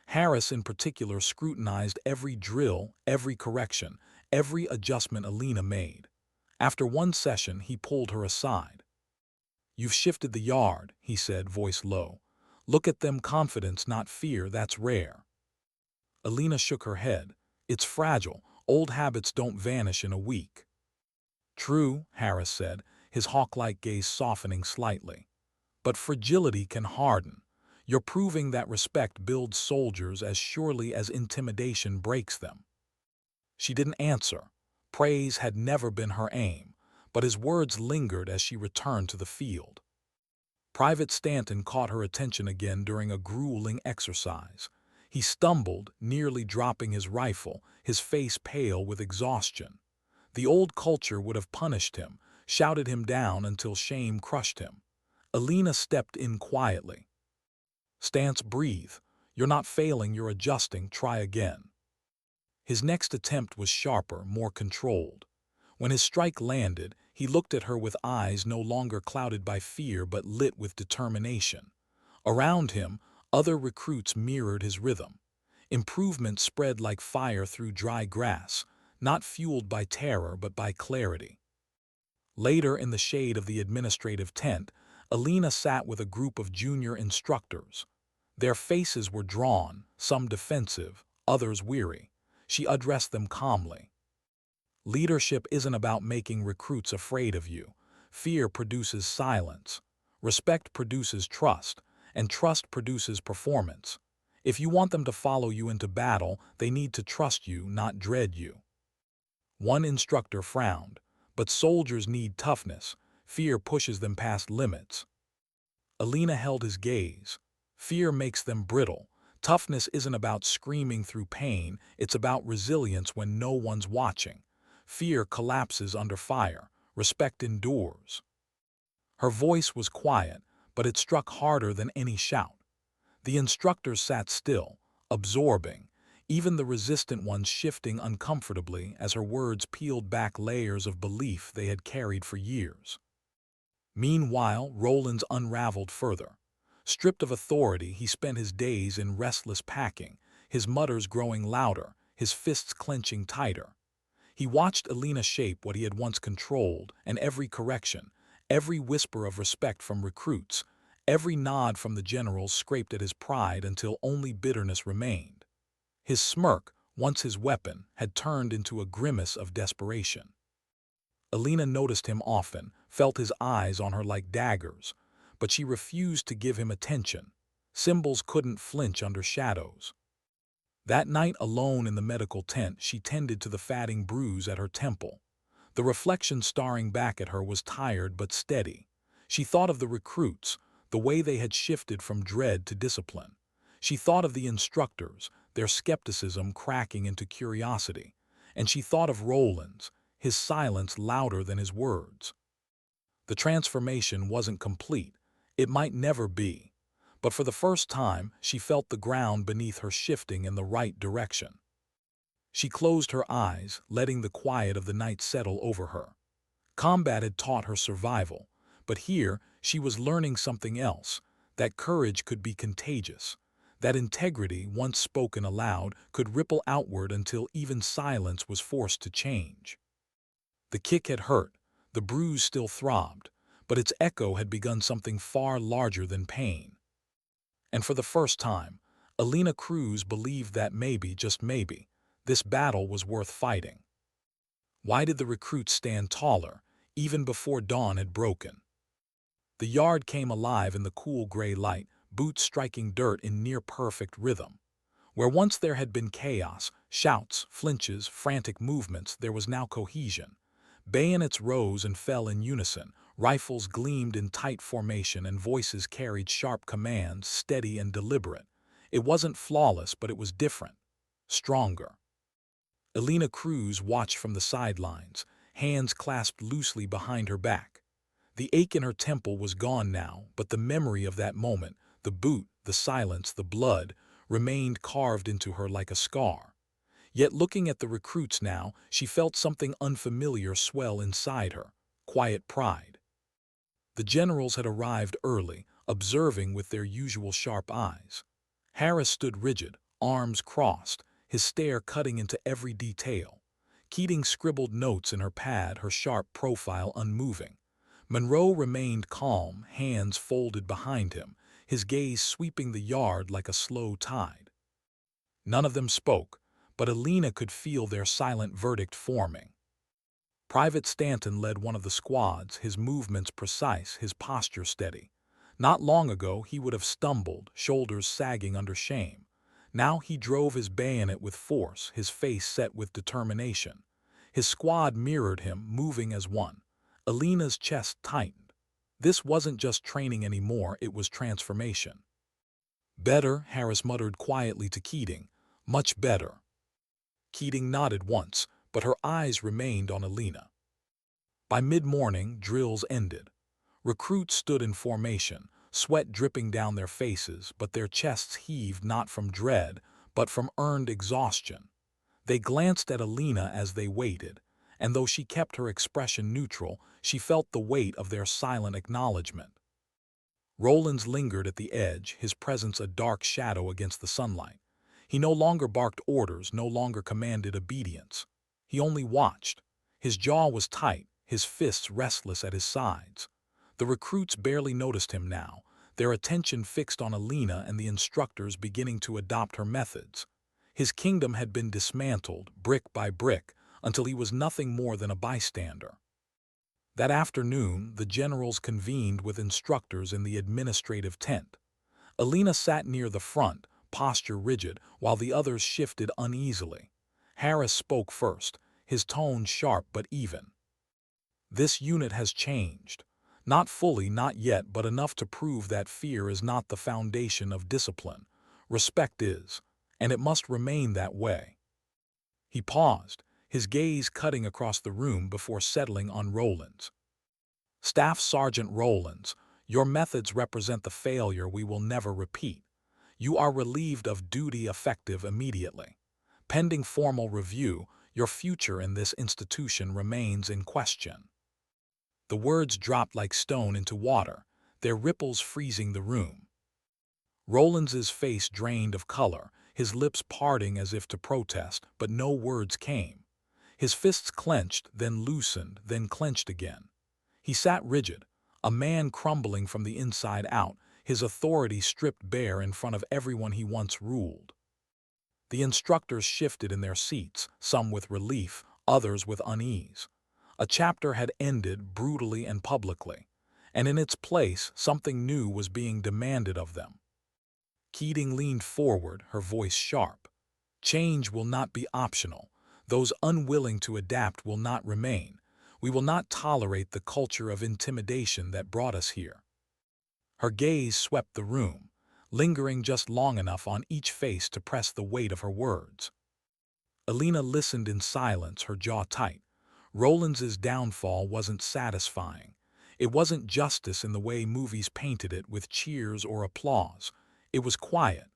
Harris in particular scrutinized every drill, every correction, every adjustment Elena made. After one session, he pulled her aside. "You've shifted the yard," he said, voice low. "Look at them, confidence, not fear, that's rare." Elena shook her head. "It's fragile. Old habits don't vanish in a week." "True," Harris said, his hawk-like gaze softening slightly. "But fragility can harden. You're proving that respect builds soldiers as surely as intimidation breaks them." She didn't answer. Praise had never been her aim, but his words lingered as she returned to the field. Private Stanton caught her attention again during a grueling exercise. He stumbled, nearly dropping his rifle, his face pale with exhaustion. The old culture would have punished him, shouted him down until shame crushed him. Elena stepped in quietly. "Stance, breathe. You're not failing, you're adjusting, try again." His next attempt was sharper, more controlled. When his strike landed, he looked at her with eyes no longer clouded by fear but lit with determination. Around him, other recruits mirrored his rhythm. Improvement spread like fire through dry grass, not fueled by terror but by clarity. Later, in the shade of the administrative tent, Elena sat with a group of junior instructors. Their faces were drawn, some defensive, others weary. She addressed them calmly. "Leadership isn't about making recruits afraid of you. Fear produces silence. Respect produces trust, and trust produces performance. If you want them to follow you into battle, they need to trust you, not dread you." One instructor frowned. "But soldiers need toughness. Fear pushes them past limits." Elena held his gaze. "Fear makes them brittle. Toughness isn't about screaming through pain, it's about resilience when no one's watching. Fear collapses under fire. Respect endures." Her voice was quiet, but it struck harder than any shout. The instructors sat still, absorbing, even the resistant ones shifting uncomfortably as her words peeled back layers of belief they had carried for years. Meanwhile, Rollins unraveled further. Stripped of authority, he spent his days in restless packing, his mutters growing louder, his fists clenching tighter. He watched Elena shape what he had once controlled, and every correction, every whisper of respect from recruits, every nod from the generals scraped at his pride until only bitterness remained. His smirk, once his weapon, had turned into a grimace of desperation. Elena noticed him often, felt his eyes on her like daggers, but she refused to give him attention. Symbols couldn't flinch under shadows. That night, alone in the medical tent, she tended to the fatting bruise at her temple. The reflection staring back at her was tired but steady. She thought of the recruits, the way they had shifted from dread to discipline. She thought of the instructors, their skepticism cracking into curiosity. And she thought of Rollins, his silence louder than his words. The transformation wasn't complete. It might never be. But for the first time, she felt the ground beneath her shifting in the right direction. She closed her eyes, letting the quiet of the night settle over her. Combat had taught her survival, but here she was learning something else, that courage could be contagious, that integrity, once spoken aloud, could ripple outward until even silence was forced to change. The kick had hurt, the bruise still throbbed, but its echo had begun something far larger than pain. And for the first time, Elena Cruz believed that maybe, just maybe, this battle was worth fighting. Why did the recruits stand taller, even before dawn had broken? The yard came alive in the cool gray light, boots striking dirt in near-perfect rhythm. Where once there had been chaos, shouts, flinches, frantic movements, there was now cohesion. Bayonets rose and fell in unison, rifles gleamed in tight formation, and voices carried sharp commands, steady and deliberate. It wasn't flawless, but it was different, stronger. Elena Cruz watched from the sidelines, hands clasped loosely behind her back. The ache in her temple was gone now, but the memory of that moment, the boot, the silence, the blood, remained carved into her like a scar. Yet looking at the recruits now, she felt something unfamiliar swell inside her, quiet pride. The generals had arrived early, observing with their usual sharp eyes. Harris stood rigid, arms crossed, his stare cutting into every detail. Keating scribbled notes in her pad, her sharp profile unmoving. Monroe remained calm, hands folded behind him, his gaze sweeping the yard like a slow tide. None of them spoke, but Elena could feel their silent verdict forming. Private Stanton led one of the squads, his movements precise, his posture steady. Not long ago he would have stumbled, shoulders sagging under shame. Now he drove his bayonet with force, his face set with determination. His squad mirrored him, moving as one. Elena's chest tightened. This wasn't just training anymore, it was transformation. "Better," Harris muttered quietly to Keating. "Much better." Keating nodded once, but her eyes remained on Elena. By mid-morning, drills ended. Recruits stood in formation, sweat dripping down their faces, but their chests heaved not from dread, but from earned exhaustion. They glanced at Elena as they waited, and though she kept her expression neutral, she felt the weight of their silent acknowledgement. Rollins lingered at the edge, his presence a dark shadow against the sunlight. He no longer barked orders, no longer commanded obedience. He only watched. His jaw was tight, his fists restless at his sides. The recruits barely noticed him now, their attention fixed on Elena and the instructors beginning to adopt her methods. His kingdom had been dismantled, brick by brick, until he was nothing more than a bystander. That afternoon, the generals convened with instructors in the administrative tent. Elena sat near the front, posture rigid, while the others shifted uneasily. Harris spoke first, his tone sharp but even. "This unit has changed. Not fully, not yet, but enough to prove that fear is not the foundation of discipline. Respect is, and it must remain that way." He paused, his gaze cutting across the room before settling on Rollins. "Staff Sergeant Rollins, your methods represent the failure we will never repeat. You are relieved of duty effective immediately. Pending formal review, your future in this institution remains in question." The words dropped like stone into water, their ripples freezing the room. Rollins's face drained of color, his lips parting as if to protest, but no words came. His fists clenched, then loosened, then clenched again. He sat rigid, a man crumbling from the inside out, his authority stripped bare in front of everyone he once ruled. The instructors shifted in their seats, some with relief, others with unease. A chapter had ended brutally and publicly, and in its place something new was being demanded of them. Keating leaned forward, her voice sharp. "Change will not be optional. Those unwilling to adapt will not remain. We will not tolerate the culture of intimidation that brought us here." Her gaze swept the room, lingering just long enough on each face to press the weight of her words. Elena listened in silence, her jaw tight. Rollins's downfall wasn't satisfying. It wasn't justice in the way movies painted it with cheers or applause. It was quiet,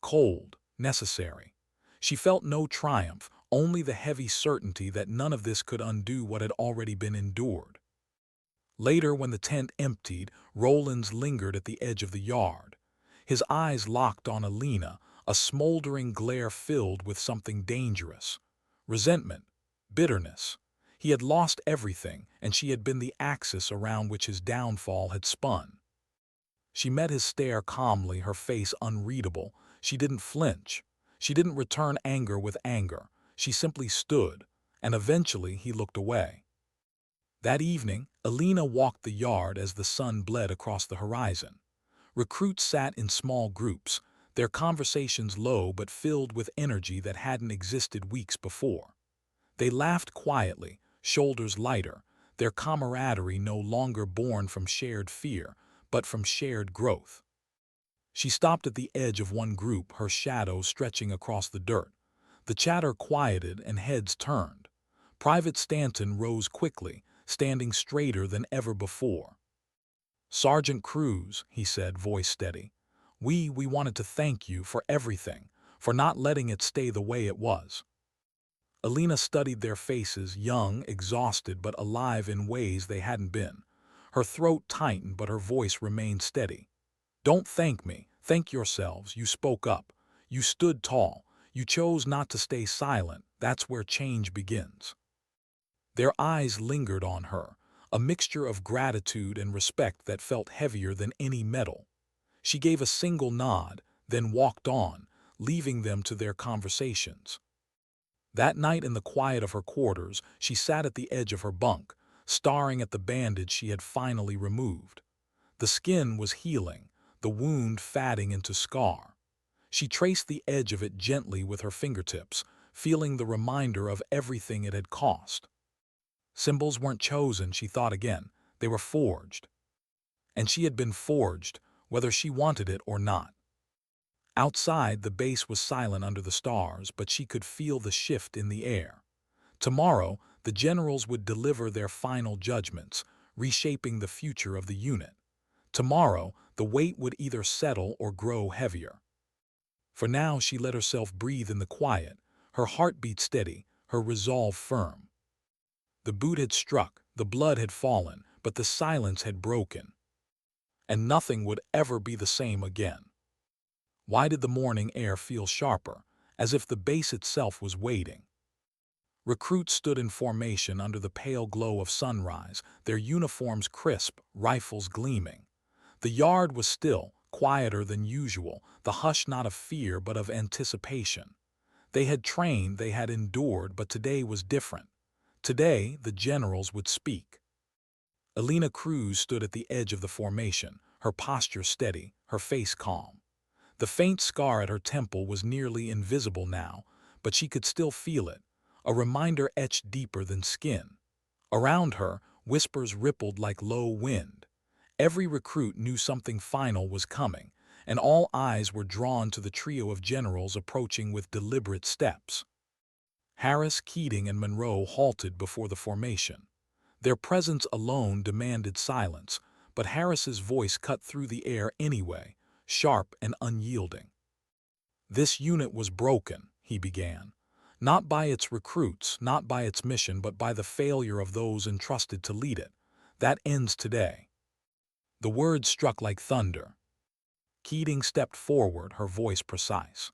cold, necessary. She felt no triumph, only the heavy certainty that none of this could undo what had already been endured. Later, when the tent emptied, Rollins lingered at the edge of the yard. His eyes locked on Elena, a smoldering glare filled with something dangerous. Resentment, bitterness. He had lost everything, and she had been the axis around which his downfall had spun. She met his stare calmly, her face unreadable. She didn't flinch. She didn't return anger with anger. She simply stood, and eventually he looked away. That evening, Elena walked the yard as the sun bled across the horizon. Recruits sat in small groups, their conversations low but filled with energy that hadn't existed weeks before. They laughed quietly, shoulders lighter, their camaraderie no longer born from shared fear, but from shared growth. She stopped at the edge of one group, her shadow stretching across the dirt. The chatter quieted and heads turned. Private Stanton rose quickly, standing straighter than ever before. "Sergeant Cruz," he said, voice steady, we wanted to thank you for everything, for not letting it stay the way it was." Elena studied their faces, young, exhausted, but alive in ways they hadn't been. Her throat tightened, but her voice remained steady. "Don't thank me. Thank yourselves. You spoke up. You stood tall. You chose not to stay silent. That's where change begins." Their eyes lingered on her, a mixture of gratitude and respect that felt heavier than any medal. She gave a single nod, then walked on, leaving them to their conversations. That night in the quiet of her quarters, she sat at the edge of her bunk, staring at the bandage she had finally removed. The skin was healing, the wound fatting into scar. She traced the edge of it gently with her fingertips, feeling the reminder of everything it had cost. Symbols weren't chosen, she thought again. They were forged. And she had been forged, whether she wanted it or not. Outside, the base was silent under the stars, but she could feel the shift in the air. Tomorrow, the generals would deliver their final judgments, reshaping the future of the unit. Tomorrow, the weight would either settle or grow heavier. For now, she let herself breathe in the quiet, her heartbeat steady, her resolve firm. The boot had struck, the blood had fallen, but the silence had broken. And nothing would ever be the same again. Why did the morning air feel sharper, as if the base itself was waiting? Recruits stood in formation under the pale glow of sunrise, their uniforms crisp, rifles gleaming. The yard was still, quieter than usual, the hush not of fear but of anticipation. They had trained, they had endured, but today was different. Today, the generals would speak. Elena Cruz stood at the edge of the formation, her posture steady, her face calm. The faint scar at her temple was nearly invisible now, but she could still feel it, a reminder etched deeper than skin. Around her, whispers rippled like low wind. Every recruit knew something final was coming, and all eyes were drawn to the trio of generals approaching with deliberate steps. Harris, Keating, and Monroe halted before the formation. Their presence alone demanded silence, but Harris's voice cut through the air anyway, sharp and unyielding. "This unit was broken," he began. "Not by its recruits, not by its mission, but by the failure of those entrusted to lead it. That ends today." The words struck like thunder. Keating stepped forward, her voice precise.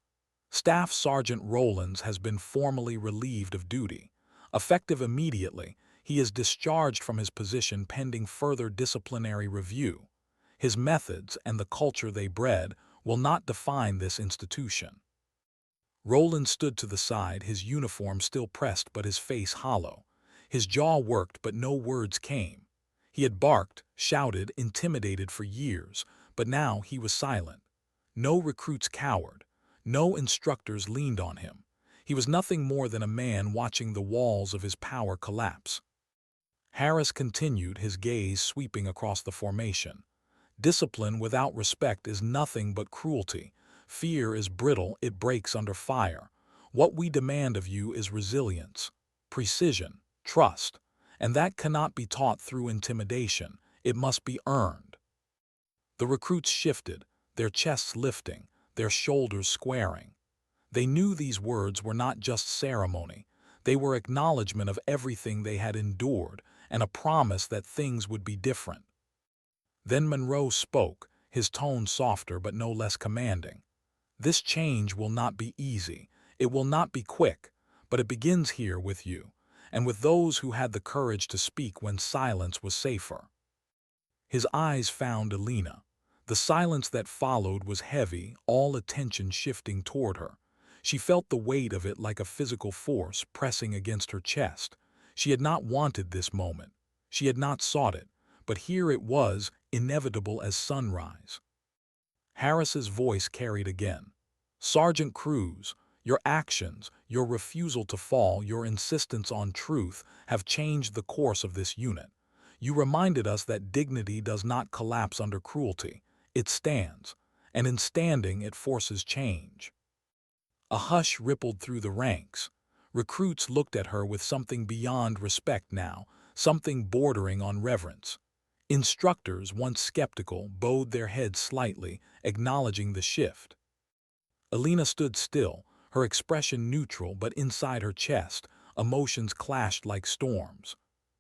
"Staff Sergeant Rollins has been formally relieved of duty. Effective immediately, he is discharged from his position pending further disciplinary review. His methods and the culture they bred will not define this institution." Rollins stood to the side, his uniform still pressed but his face hollow. His jaw worked but no words came. He had barked, shouted, intimidated for years, but now he was silent. No recruits cowered. No instructors leaned on him. He was nothing more than a man watching the walls of his power collapse. Harris continued, his gaze sweeping across the formation. "Discipline without respect is nothing but cruelty. Fear is brittle, it breaks under fire. What we demand of you is resilience, precision, trust, and that cannot be taught through intimidation. It must be earned." The recruits shifted, their chests lifting, their shoulders squaring. They knew these words were not just ceremony. They were acknowledgement of everything they had endured and a promise that things would be different. Then Monroe spoke, his tone softer but no less commanding. "This change will not be easy. It will not be quick, but it begins here with you, and with those who had the courage to speak when silence was safer." His eyes found Elena. The silence that followed was heavy, all attention shifting toward her. She felt the weight of it like a physical force pressing against her chest. She had not wanted this moment. She had not sought it, but here it was, inevitable as sunrise. Harris's voice carried again. "Sergeant Cruz, your actions, your refusal to fall, your insistence on truth have changed the course of this unit. You reminded us that dignity does not collapse under cruelty. It stands, and in standing it forces change." A hush rippled through the ranks. Recruits looked at her with something beyond respect now, something bordering on reverence. Instructors, once skeptical, bowed their heads slightly, acknowledging the shift. Elena stood still, her expression neutral, but inside her chest, emotions clashed like storms.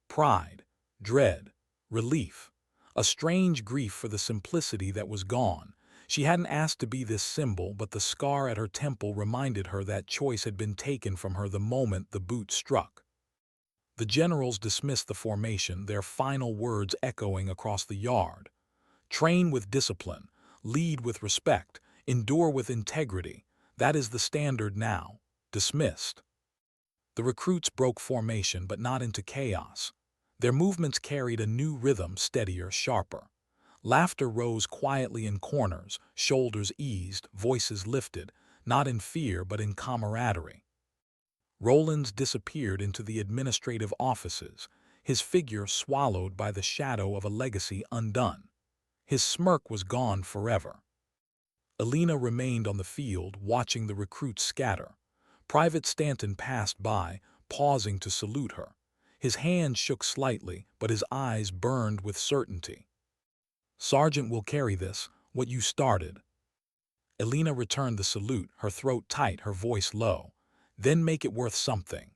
Pride, dread, relief, a strange grief for the simplicity that was gone. She hadn't asked to be this symbol, but the scar at her temple reminded her that choice had been taken from her the moment the boot struck. The generals dismissed the formation, their final words echoing across the yard. "Train with discipline, lead with respect, endure with integrity. That is the standard now." Dismissed. The recruits broke formation, but not into chaos. Their movements carried a new rhythm, steadier, sharper. Laughter rose quietly in corners, shoulders eased, voices lifted, not in fear but in camaraderie. Rollins disappeared into the administrative offices, his figure swallowed by the shadow of a legacy undone. His smirk was gone forever. Elena remained on the field, watching the recruits scatter. Private Stanton passed by, pausing to salute her. His hand shook slightly, but his eyes burned with certainty. "Sergeant will carry this, what you started." Elena returned the salute, her throat tight, her voice low. "Then make it worth something."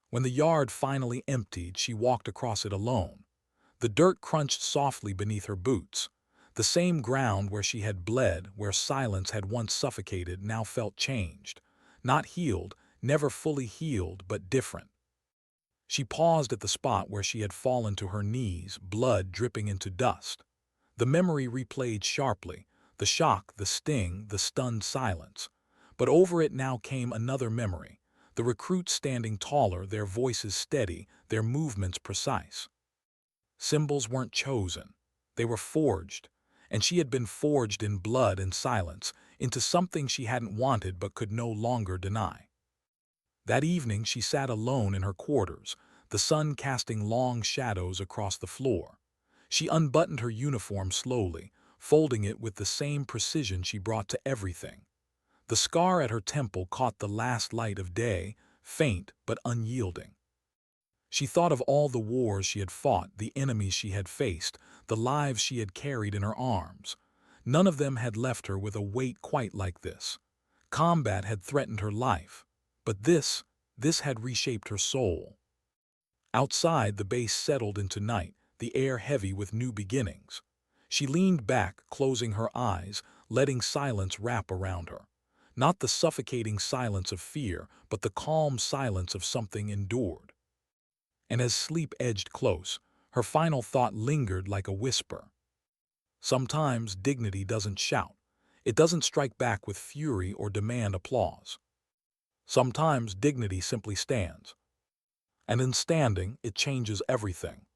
When the yard finally emptied, she walked across it alone. The dirt crunched softly beneath her boots. The same ground where she had bled, where silence had once suffocated, now felt changed. Not healed, never fully healed, but different. She paused at the spot where she had fallen to her knees, blood dripping into dust. The memory replayed sharply, the shock, the sting, the stunned silence. But over it now came another memory, the recruits standing taller, their voices steady, their movements precise. Symbols weren't chosen, they were forged, and she had been forged in blood and silence, into something she hadn't wanted but could no longer deny. That evening she sat alone in her quarters, the sun casting long shadows across the floor. She unbuttoned her uniform slowly, folding it with the same precision she brought to everything. The scar at her temple caught the last light of day, faint but unyielding. She thought of all the wars she had fought, the enemies she had faced, the lives she had carried in her arms. None of them had left her with a weight quite like this. Combat had threatened her life, but this had reshaped her soul. Outside, the base settled into night, the air heavy with new beginnings. She leaned back, closing her eyes, letting silence wrap around her. Not the suffocating silence of fear, but the calm silence of something endured. And as sleep edged close, her final thought lingered like a whisper. Sometimes dignity doesn't shout. It doesn't strike back with fury or demand applause. Sometimes dignity simply stands. And in standing, it changes everything.